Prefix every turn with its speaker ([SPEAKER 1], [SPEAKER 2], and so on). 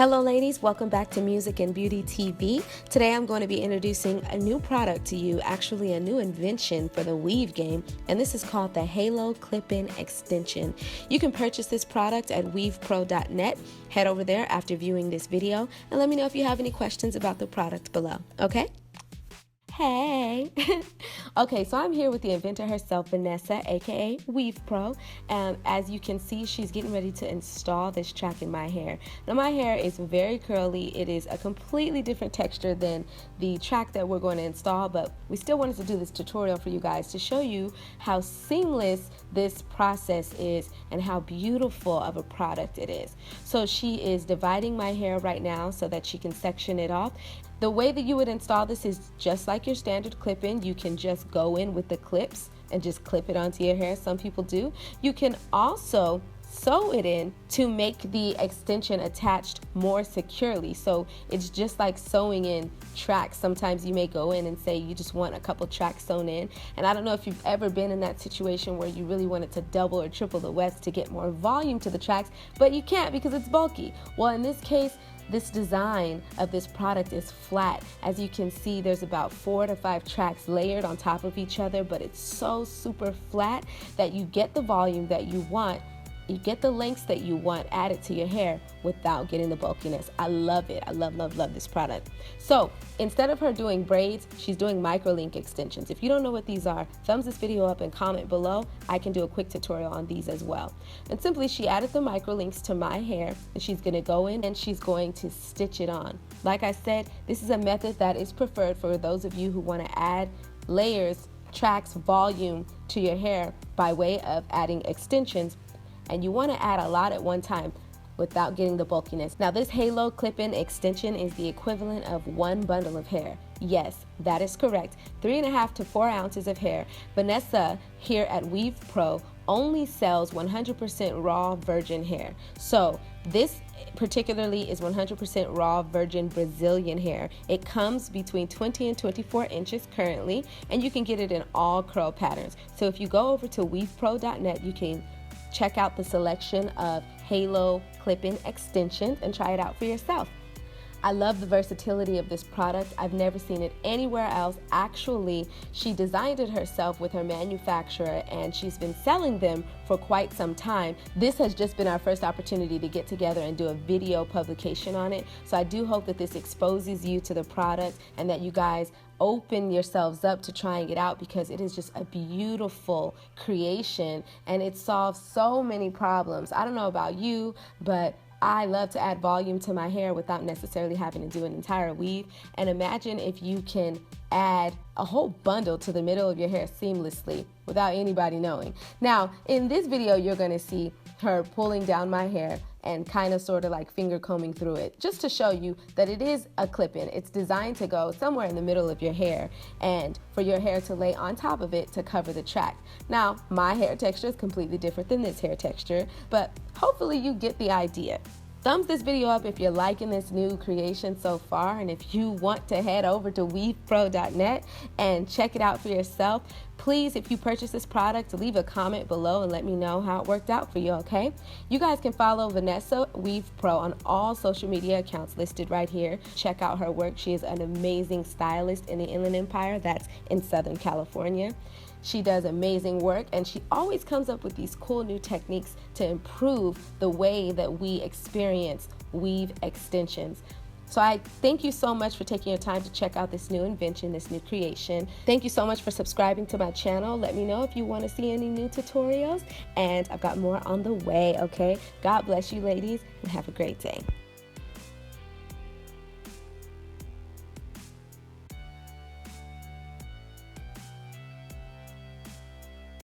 [SPEAKER 1] Hello ladies, welcome back to Music and Beauty TV. Today I'm going to be introducing a new product to you, actually a new invention for the Weave game, and this is called the Halo Clip-In Extension. You can purchase this product at WeavePro.net. Head over there after viewing this video and let me know if you have any questions about the product below, okay? Hey! Okay, so I'm here with the inventor herself, Vanessa, aka WeavePro, and as you can see, she's getting ready to install this track in my hair. Now my hair is very curly. It is a completely different texture than the track that we're going to install, but we still wanted to do this tutorial for you guys to show you how seamless this process is and how beautiful of a product it is. So she is dividing my hair right now so that she can section it off. The way that you would install this is just like your standard clip-in. You can just go in with the clips and just clip it onto your hair. Some people do. You can also sew it in to make the extension attached more securely. So it's just like sewing in tracks. Sometimes you may go in and say you just want a couple tracks sewn in. And I don't know if you've ever been in that situation where you really wanted to double or triple the width to get more volume to the tracks, but you can't because it's bulky. Well, in this case, this design of this product is flat. As you can see, there's about 4 to 5 tracks layered on top of each other, but it's so super flat that you get the volume that you want. You get the lengths that you want added to your hair without getting the bulkiness. I love it. I love this product. So instead of her doing braids, she's doing micro-link extensions. If you don't know what these are, thumbs this video up and comment below. I can do a quick tutorial on these as well. And simply, she added the micro-links to my hair, and she's going to go in and she's going to stitch it on. Like I said, this is a method that is preferred for those of you who want to add layers, tracks, volume to your hair by way of adding extensions. And you want to add a lot at one time without getting the bulkiness. Now this Halo Clip-In Extension is the equivalent of 1 bundle of hair. Yes, that is correct. 3.5 to 4 ounces of hair. Vanessa here at WeavePro only sells 100% raw virgin hair. So this particularly is 100% raw virgin Brazilian hair. It comes between 20 and 24 inches currently, and you can get it in all curl patterns. So if you go over to WeavePro.net, you can check out the selection of Halo Clip-In extensions and try it out for yourself. I love the versatility of this product. I've never seen it anywhere else. Actually, she designed it herself with her manufacturer and she's been selling them for quite some time. This has just been our first opportunity to get together and do a video publication on it. So I do hope that this exposes you to the product and that you guys open yourselves up to trying it out, because it is just a beautiful creation and it solves so many problems. I don't know about you, but I love to add volume to my hair without necessarily having to do an entire weave. And imagine if you can add a whole bundle to the middle of your hair seamlessly without anybody knowing. Now, in this video, you're going to see her pulling down my hair and kind of sort of like finger combing through it, just to show you that it is a clip-in. It's designed to go somewhere in the middle of your hair and for your hair to lay on top of it to cover the track. Now, my hair texture is completely different than this hair texture, but hopefully you get the idea. Thumbs this video up if you're liking this new creation so far, and if you want to head over to WeavePro.net and check it out for yourself. Please, if you purchase this product, leave a comment below and let me know how it worked out for you, okay? You guys can follow Vanessa WeavePro on all social media accounts listed right here. Check out her work. She is an amazing stylist in the Inland Empire, that's in Southern California. She does amazing work, and she always comes up with these cool new techniques to improve the way that we experience weave extensions. So I thank you so much for taking your time to check out this new invention, this new creation. Thank you so much for subscribing to my channel. Let me know if you want to see any new tutorials, and I've got more on the way, okay? God bless you ladies, and have a great day.